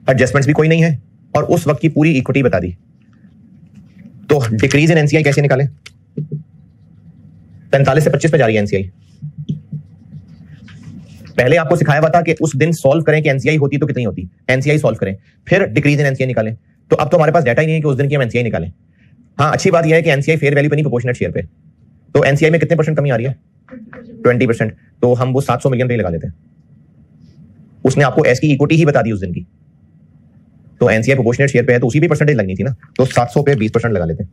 एडजस्टमेंट्स भी कोई नहीं है, और उस वक्त की पूरी इक्विटी बता दी। तो डिक्रीज इन एनसीआई कैसे निकालें? 45 से 25 पे जा रही है एनसीआई। पहले आपको सिखाया हुआ था कि उस दिन सॉल्व करें कि एनसीआई होती तो कितनी होती, एनसीआई सॉल्व करें, फिर डिक्रीज इन एनसीआई निकालें। तो अब तो हमारे पास डाटा ही नहीं है कि उस दिन की हम एनसीआई निकालें। हाँ, अच्छी बात यह है कि एनसीआई फेयर वैल्यू पे नहीं, प्रोपोर्शनेट शेयर पे। तो एनसीआई में कितने परसेंट कमी आ रही है? 20%। तो हम वो 700 मिलियन पे लगा लेते हैं। उसने आपको एस की इक्विटी ही बता दी उस दिन की, तो एनसीआई प्रोपोर्शनेट शेयर पे है तो उसी भी परसेंटेज लगनी थी ना, तो 700 पे 20% लगा लेते हैं।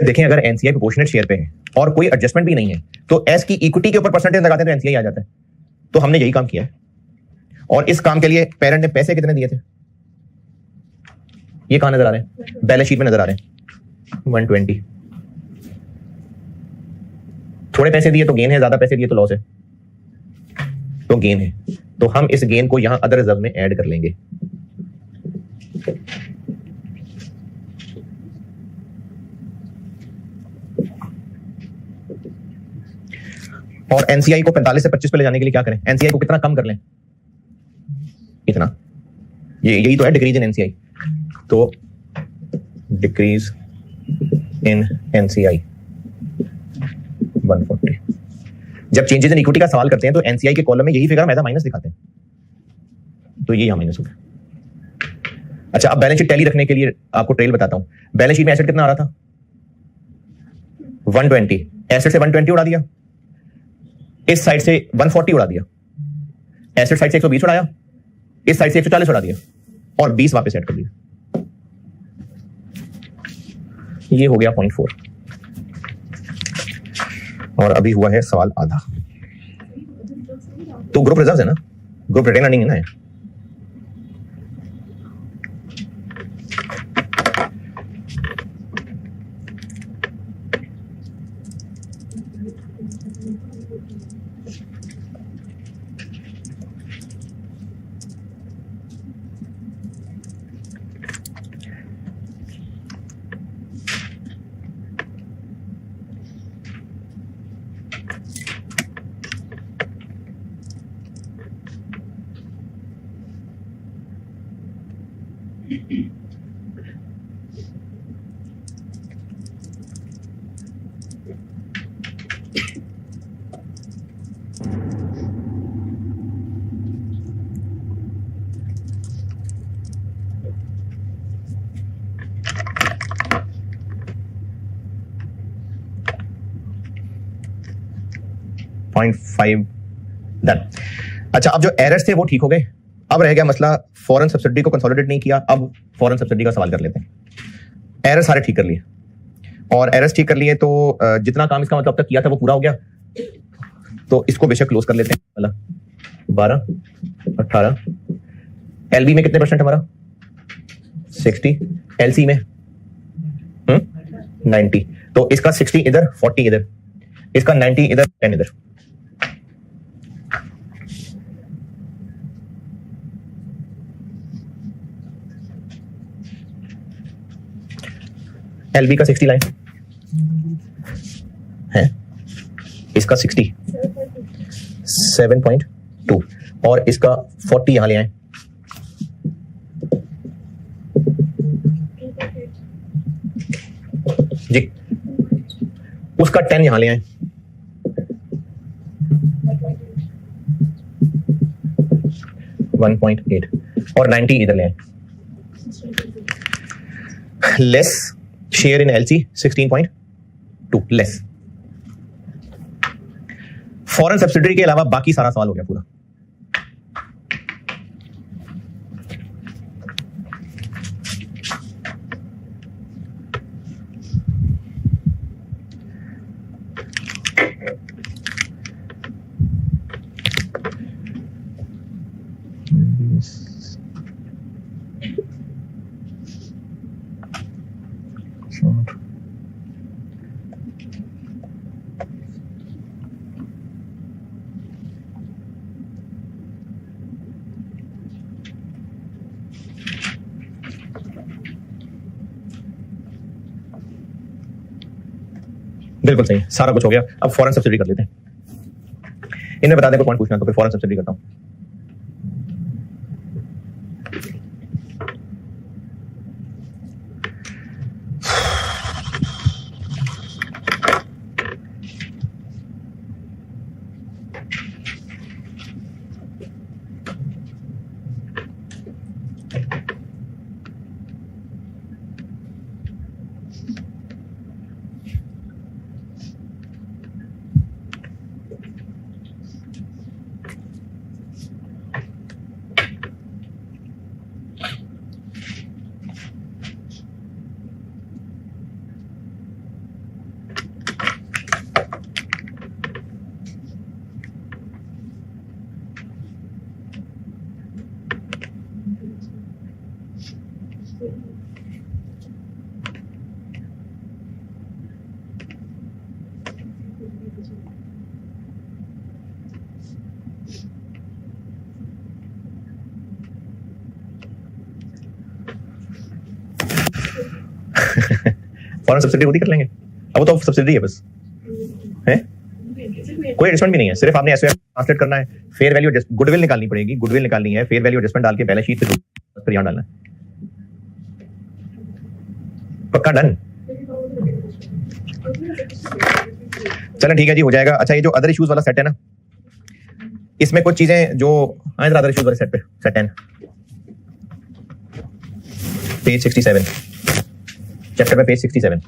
देखें अगर एनसीआई प्रोपोर्शनेट शेयर पे है और कोई एडजस्टमेंट भी नहीं है तो एस की इक्विटी के ऊपर परसेंटेज लगाते हैं तो एनसीआई आ जाता है। तो हमने यही काम किया है, और इस काम के लिए पेरेंट ने पैसे कितने दिए थे? ये कहां नजर आ रहे हैं? बैलेंस शीट में नजर आ रहे हैं 120। थोड़े पैसे दिए तो गेन है, ज्यादा पैसे दिए तो लॉस है, तो गेन है। तो हम इस गेन को यहां अदर रिजर्व में ऐड कर लेंगे। और एनसीआई को 45 से 25 पे ले जाने के लिए क्या करें? एनसीआई को कितना कम कर लें? इतना। यही तो है डिक्रीज इन एनसीआई। तो डिक्रीज इन एनसीआई 140। जब चेंजेस इन इक्विटी का सवाल करते हैं तो एनसीआई के कॉलम में यही फिगर हम ऐसा माइनस दिखाते हैं, तो ये यहां माइनस हो गया। अच्छा, अब बैलेंस शीट टैली रखने के लिए आपको ट्रेल बताता हूं। बैलेंस शीट में एसेट कितना आ रहा था? 120। एसेट से 120 उड़ा दिया, इस साइड से 140 उड़ा दिया, एसेट साइड से 120 उड़ाया, इस साइड से 140 उड़ा दिया, और 20 वापस ऐड कर दिया। ये हो गया 0.4। और अभी हुआ है सवाल आधा। तो ग्रुप रिजर्व है ना, ग्रुप रिटेन अर्निंग है ना। डन। अच्छा, अब जो एरर्स थे वो ठीक हो गए। अब रह गया मसला फॉरेन सब्सिडी को कंसोलिडेट नहीं किया। अब फॉरेन सब्सिडी का सवाल कर लेते हैं। एरर्स सारे ठीक कर लिए, और एरर्स ठीक कर लिए तो जितना काम इसका मतलब अब तक किया था वो पूरा हो गया। तो इसको बेशक क्लोज कर लेते हैं। वाला 12 18 एलबी में कितने परसेंट हमारा 60, एलसी में 90। तो इसका 60 इधर, 40 इधर, इसका 90 इधर, 10 इधर। एलबी का 60 लाइन है, इसका 60 7.2 और इसका 40 यहां ले आए। जी, उसका 10 यहां ले आए। .8 और 90 इधर ले आए। Less share in LC 16.2 less. Foreign subsidiary के अलावा बाकी सारा सवाल हो गया पूरा। बिल्कुल सही, सारा कुछ हो गया। अब फॉरेन सब्सिडी कर लेते हैं। इन्हें बता दें कोई पॉइंट पूछना तो फिर फॉरेन सब्सिडी करता हूं। फॉरेन सब्सिडी पूरी कर लेंगे। अब वो तो सब्सिडी है बस, है कोई एडजस्टमेंट भी नहीं है। सिर्फ आपने एसओएम ट्रांसलेट करना है, फेयर वैल्यू गुडविल निकालनी पड़ेगी, गुडविल निकालनी है, फेयर वैल्यू एडजस्टमेंट डाल के बैलेंस शीट फिर यहां डालना है। पक्का डन। चलें ठीक है जी, हो जाएगा। अच्छा, ये जो अदर इश्यूज वाला सेट है ना, इसमें कुछ चीजें जो अदर इश्यूज वाले सेट पे सेट है पेज 67, चैप्टर में पेज 67।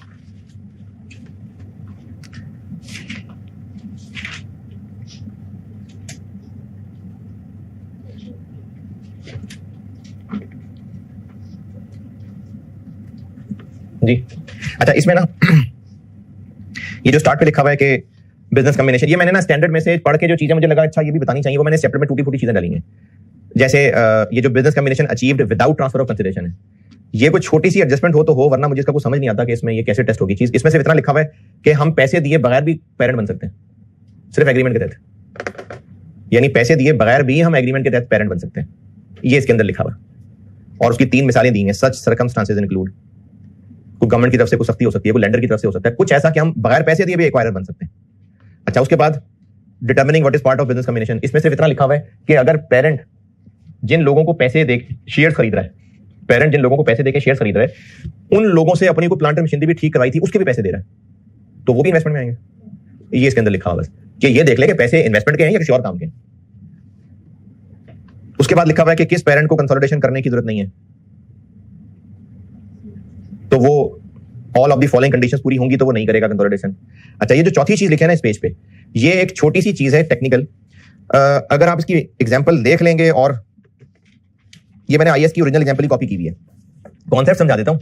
जी अच्छा, इसमें ना ये जो स्टार्ट पे लिखा हुआ है कि बिजनेस कॉम्बिनेशन, ये मैंने ना स्टैंडर्ड में से पढ़ के जो चीजें मुझे लगा अच्छा ये भी बतानी चाहिए, वो मैंने चैप्टर में टूटी फूटी चीजें डाली हैं। जैसे ये जो business combination achieved without transfer of consideration है, ये कुछ छोटी सी एडजस्टमेंट हो तो हो, वरना मुझे इसका कुछ समझ नहीं आता कि इसमें ये कैसे टेस्ट होगी चीज। इसमें सिर्फ इतना लिखा हुआ है कि हम पैसे दिए बगैर भी पेरेंट बन सकते हैं, सिर्फ एग्रीमेंट के तहत, यानी पैसे दिए बगैर भी हम एग्रीमेंट के तहत पेरेंट बन सकते हैं, ये इसके अंदर लिखा हुआ। और उसकी 3 मिसालें दी हैं, सच सर्कमस्टांसेस इंक्लूड, कोई गवर्नमेंट की तरफ से कोई सख्ती हो सकती है, कोई लेंडर की तरफ से हो सकता है, कुछ ऐसा कि हम बगैर पैसे दिए भी एक्वायरर बन सकते हैं। अच्छा, उसके बाद determining what is part of business combination, इसमें सिर्फ इतना लिखा हुआ है कि अगर पेरेंट जिन लोगों को पैसे दे शेयर खरीद रहा है, पेरेंट जिन लोगों को पैसे देके शेयर खरीद रहा है, उन लोगों से अपनी को प्लांट मशीनरी भी ठीक करवाई थी, उसके भी पैसे दे रहा है, तो वो भी इन्वेस्टमेंट में आएंगे। ये इसके अंदर लिखा हुआ बस कि ये देख ले कि पैसे इन्वेस्टमेंट के हैं या किसी और काम के हैं। उसके बाद लिखा हुआ है कि किस पेरेंट को कंसोलिडेशन करने की जरूरत नहीं है, तो वो all of the following conditions पूरी होंगी तो वो नहीं करेगा कंसोलिडेशन। अच्छा, ये जो चौथी चीज लिखी है ना इस पेज पे, ये एक छोटी सी चीज है टेक्निकल, अगर आप इसकी एग्जांपल देख लेंगे, और ये मैंने आईएएस की ओरिजिनल एग्जांपल ही कॉपी की हुई है, कॉन्सेप्ट समझा देता हूं।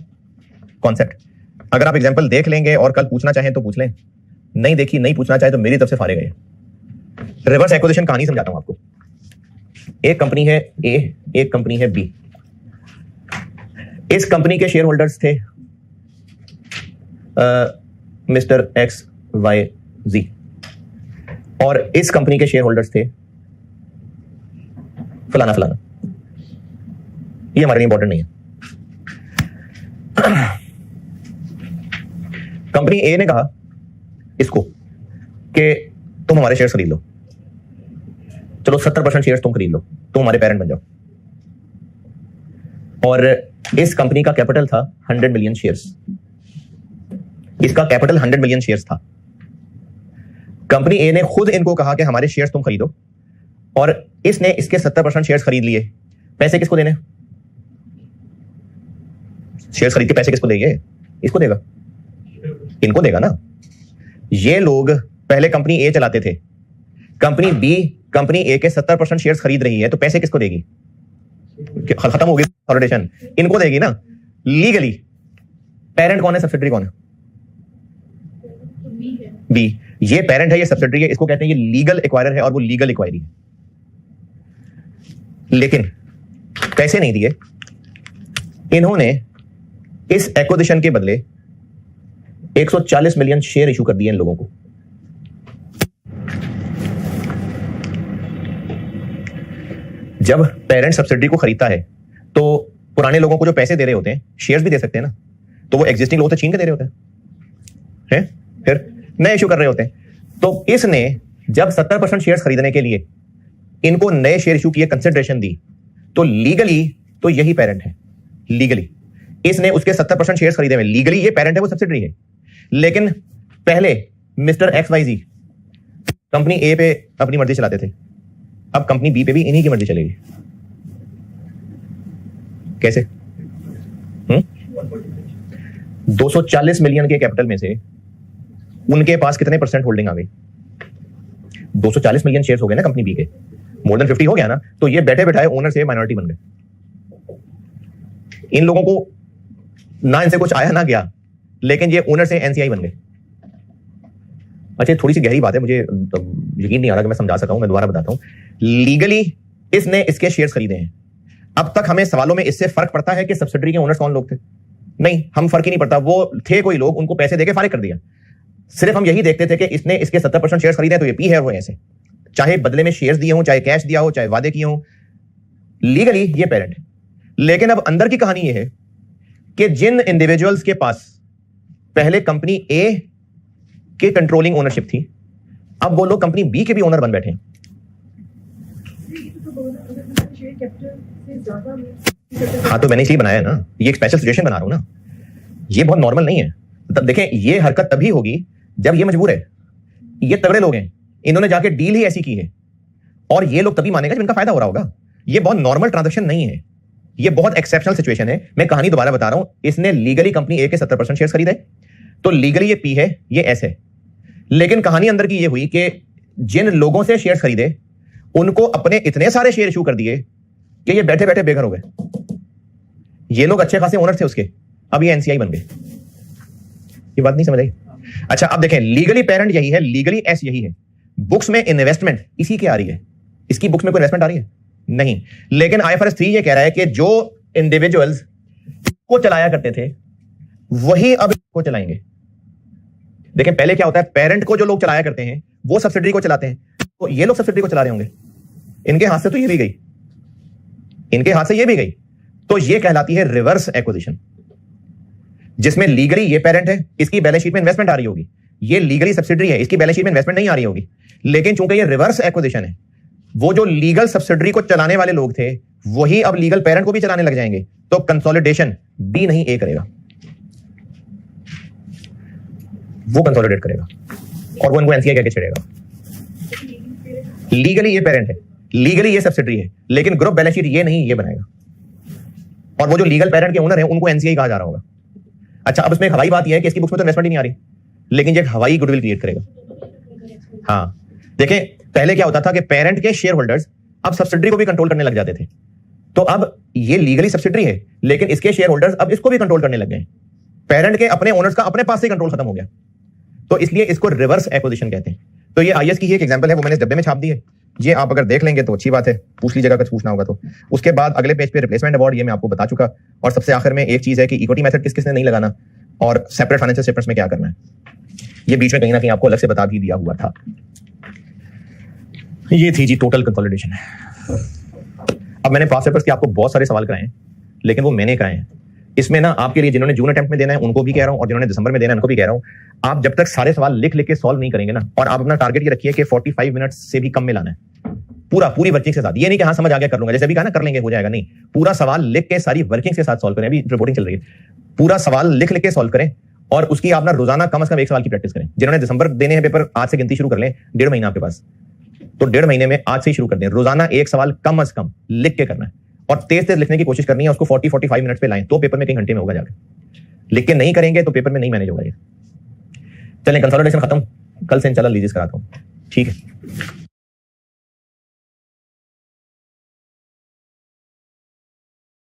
कॉन्सेप्ट अगर आप एग्जांपल देख लेंगे और कल पूछना चाहें तो पूछ लें, नहीं देखी नहीं पूछना चाहे तो मेरी तरफ से फारे गए। रिवर्स एक्विजिशन कहानी समझाता हूं आपको। एक कंपनी है ए, एक कंपनी है बी। इस कंपनी के शेयर होल्डर्स थे मिस्टर एक्स वाई जी, और इस कंपनी के शेयर होल्डर्स थे फलाना फलाना। ये हमारे लिए इंपॉर्टेंट नहीं है। कंपनी ए ने कहा इसको कि तुम हमारे शेयर खरीद लो, चलो 70% शेयर तुम खरीद लो, तुम हमारे पेरेंट बन जाओ। और इस कंपनी का कैपिटल था 100 मिलियन शेयर्स, इसका कैपिटल 100 मिलियन शेयर्स था। कंपनी ए ने खुद इनको कहा कि हमारे शेयर्स तुम खरीदो, और इसने इसके 70% शेयर्स खरीद लिए। पैसे किसको देने? शेयर्स खरीद के पैसे किसको देंगे? इसको देगा, इनको देगा ना। ये लोग पहले कंपनी ए चलाते थे, कंपनी बी कंपनी ए के 70% शेयर्स खरीद रही है, तो पैसे किसको देगी? खत्म होगी कंसोलिडेशन, इनको देगी ना। लीगली पेरेंट कौन है, सब्सिडियरी कौन है? बी। ये पेरेंट है, ये सब्सिडियरी है, इसको कहते हैं ये लीगल एक्वायरर है और वो लीगल एक्वायरी है। लेकिन पैसे नहीं दिए इन्होंने, इस एक्विजिशन के बदले 140 मिलियन शेयर इशू कर दिए इन लोगों को। जब पेरेंट सब्सिडियरी को खरीदता है तो पुराने लोगों को जो पैसे दे रहे होते हैं, शेयर्स भी दे सकते हैं ना, तो वो एग्जिस्टिंग लोग तो छीन के दे रहे होते हैं, फिर नए इशू कर रहे होते हैं। तो इसने जब 70% शेयर्स खरीदने के लिए इनको नए शेयर इशू किए, कंसिडरेशन दी, तो लीगली तो यही पेरेंट है। लीगली इसने उसके 70% शेयर्स खरीदे हुए, लीगली ये पेरेंट है, वो सब्सिडियरी है। लेकिन पहले मिस्टर एक्स वाई जी कंपनी ए पे अपनी मर्जी चलाते थे, अब कंपनी बी पे भी इन्हीं की मर्जी चलेगी। कैसे? 240 मिलियन के कैपिटल में से उनके पास कितने परसेंट होल्डिंग आ गई? 240 मिलियन शेयर्स हो गए ना कंपनी बी के, मोर देन 50 हो गया ना, तो ये बैठे बैठाए ओनर से माइनॉरिटी बन गए। इन लोगों को ना इनसे कुछ आया ना गया, लेकिन ये ओनर से एनसीआई बन गए। अच्छा, थोड़ी सी गहरी बात है, मुझे यकीन नहीं आ रहा कि मैं समझा सका हूं, मैं दोबारा बताता हूं। लीगली इसने इसके शेयर्स खरीदे हैं। अब तक हमें सवालों में इससे फर्क पड़ता है कि सब्सिडियरी के ओनर्स कौन लोग थे? नहीं, हम फर्क ही नहीं पड़ता, वो थे कोई लोग, उनको पैसे देके फारिग कर दिया। सिर्फ हम यही देखते थे कि इसने इसके 70% शेयर्स खरीदे, तो ये पी है वो ऐसे, चाहे बदले में शेयर्स दिए हो, चाहे कैश दिया हो, चाहे वादे किए हो, लीगली ये पेरेंट है। लेकिन अब अंदर की कहानी ये है कि जिन इंडिविजुअल्स के पास पहले कंपनी ए के कंट्रोलिंग ओनरशिप थी, अब वो लोग कंपनी बी के भी ओनर बन बैठे हैं। हाँ, तो मैंने इसलिए बनाया ना, ये एक स्पेशल सिचुएशन बना रहा हूं ना, ये बहुत नॉर्मल नहीं है। तब देखें, ये हरकत तभी होगी जब ये मजबूर है, ये तगड़े लोग हैं, इन्होंने जाके डील ही ऐसी की है, और ये लोग तभी मानेगा जब इनका फायदा हो रहा होगा। ये बहुत नॉर्मल ट्रांजैक्शन नहीं है, ये बहुत एक्सेप्शनल सिचुएशन है। मैं कहानी दोबारा बता रहा हूं, इसने लीगली कंपनी ए के 70% शेयर्स खरीदे, तो लीगली ये पी है, ये एस है। लेकिन कहानी अंदर की ये हुई कि जिन लोगों से शेयर्स खरीदे उनको अपने इतने सारे शेयर इशू कर दिए कि ये बैठे बैठे बेघर हो गए। ये लोग अच्छे खासे ओनर थे उसके, अब ये एनसीआई बन गए। ये बात नहीं समझ आई? अच्छा अब देखें, लीगली पेरेंट यही है, लीगली एस यही है, बुक्स में इन्वेस्टमेंट इसी की आ रही है, इसकी बुक्स में कोई इन्वेस्टमेंट आ रही है नहीं, लेकिन IFRS 3 ये कह रहा है कि जो इंडिविजुअल्स को चलाया करते थे वही अब को चलाएंगे। देखें पहले क्या होता है, पेरेंट को जो लोग चलाया करते हैं वो सब्सिडरी को चलाते हैं, तो ये लोग सब्सिडरी को चला रहे होंगे, इनके हाथ से तो ये भी गई, इनके हाथ से ये भी गई, तो ये कहलाती है रिवर्स एक्विजिशन, जिसमें लीगली ये पेरेंट है, इसकी बैलेंस शीट में इन्वेस्टमेंट आ रही होगी, ये लीगली सब्सिडरी है, इसकी बैलेंस शीट में इन्वेस्टमेंट नहीं आ रही होगी, लेकिन चूंकि ये रिवर्स एक्विजिशन है, वो जो लीगल सब्सिडरी को चलाने वाले लोग थे वही अब लीगल पेरेंट को भी चलाने लग जाएंगे, तो कंसोलिडेशन बी नहीं ए करेगा, वो कंसोलिडेट करेगा और वो इनको एनसीआई कहकर छेड़ेगा। लीगली ये पेरेंट है, लीगली ये सब्सिडरी है, लेकिन ग्रुप बैलेंस शीट ये नहीं, ये बनाएगा, और वो जो लीगल पेरेंट के ओनर है उनको एनसीआई कहा जा रहा होगा। अच्छा अब इसमें एक हवाई बात यह है कि इसकी बुक्स में तो इन्वेस्टमेंट ही नहीं आ रही, लेकिन ये हवाई गुडविल क्रिएट करेगा। हाँ देखें पहले क्या होता था कि पेरेंट के शेयर होल्डर्स अब सब्सिडरी को भी कंट्रोल करने लग जाते थे, तो अब ये लीगली सब्सिडरी है लेकिन इसके शेयर होल्डर्स अब इसको भी कंट्रोल करने लग गए, पेरेंट के अपने ओनर्स का अपने पास से कंट्रोल खत्म हो गया, तो इसलिए इसको रिवर्स एक्विजिशन कहते हैं। तो ये आईएस की एक एग्जांपल है, वो मैंने इस डब्बे में छाप दी है, ये आप अगर देख लेंगे तो अच्छी बात है, पूछ लीजिएगा कुछ पूछना होगा तो। उसके बाद अगले पेज पे रिप्लेसमेंट अवार्ड, ये मैं आपको बता चुका, और सबसे आखिर में एक चीज है कि इक्विटी मेथड किस किसने नहीं लगाना और सेपरेट फाइनेंशियल स्टेटमेंट्स में क्या करना है, ये बीच में कहीं ना कहीं आपको अलग से बता भी दिया हुआ था। ये थी जी टोटल कंसोलिडेशन। अब मैंने पास पेपर्स के आपको बहुत सारे सवाल कराए हैं, लेकिन वो मैंने कराए हैं, इसमें ना आपके लिए जिन्होंने जून अटेम्प्ट में देना है उनको भी कह रहा हूं और जिन्होंने दिसंबर में देना है उनको भी कह रहा हूं, आप जब तक सारे सवाल लिख के सॉल्व नहीं करेंगे ना, और आप अपना टारगेट ये रखिए कि 45 मिनट से भी कम में लाना है, पूरी वर्किंग के साथ, ये नहीं कि हाँ समझ आ गया कर लूंगा, जैसे भी कहा ना कर लेंगे हो जाएगा, नहीं, पूरा सवाल लिख के सारी वर्किंग के साथ सॉल्व करें। अभी रिपोर्टिंग चल रही है, पूरा सवाल लिख के सॉल्व करें और उसकी आप ना रोजाना कम से कम एक सवाल की प्रैक्टिस करें। जिन्होंने दिसंबर देने हैं पेपर, आज से गिनती शुरू कर लें, 1.5 महीना आपके पास, तो 1.5 महीने में आज से ही शुरू कर दें, रोजाना एक सवाल कम से कम लिख के करना है और तेज लिखने की कोशिश करनी है, उसको 40-45 मिनट पे लाएं तो पेपर में कई घंटे में होगा जाकर, लिख के नहीं करेंगे तो पेपर में नहीं मैनेज होगा ये। चलें कंसोलिडेशन खत्म, कल से इंशाल्लाह लीजिए कराता हूं, ठीक है।